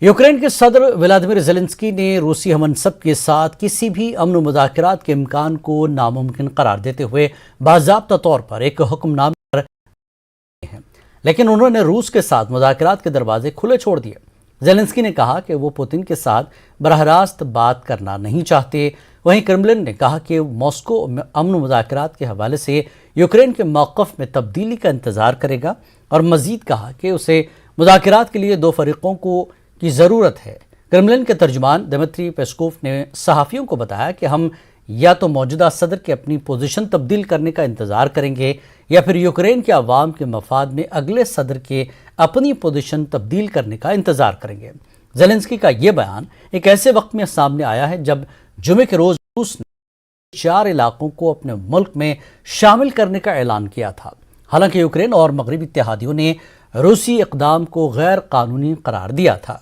Ukraine के सदर Vladimir Zelensky ने रूसी हमनसब के साथ किसी भी अमन मुज़ाकरात के इम्कान को नामुमकिन करार देते हुए बाज़ाब्ता तौर पर एक हुक्मनामे पर हैं, लेकिन उन्होंने रूस के साथ मुज़ाकरात के दरवाजे खुले छोड़ दिए। ज़ेलेंस्की ने कहा कि वो पुतिन के साथ बरह रास्त बात करना नहीं चाहते। वहीं क्रेमलिन ने कहा कि मॉस्को अमन मुज़ाकरात के हवाले से यूक्रेन के मौक़िफ़ में तब्दीली का इंतज़ार करेगा और मज़ीद कहा कि उसे मुज़ाकरात के लिए दो फरीकों की ज़रूरत है। क्रेमलिन के तर्जुमान दिमित्री पेस्कोव ने सहाफ़ियों को बताया कि हम या तो मौजूदा सदर की अपनी पोजीशन तब्दील करने का इंतज़ार करेंगे या फिर यूक्रेन के अवाम के मफाद में अगले सदर के अपनी पोजीशन तब्दील करने का इंतज़ार करेंगे। ज़ेलेंस्की का ये बयान एक ऐसे वक्त में सामने आया है जब जुमे के रोज़ रूस ने 4 इलाकों को अपने मुल्क में शामिल करने का ऐलान किया था। हालांकि यूक्रेन और मगरबी इत्तेहादियों ने रूसी इक़दाम को गैर कानूनी करार दिया था।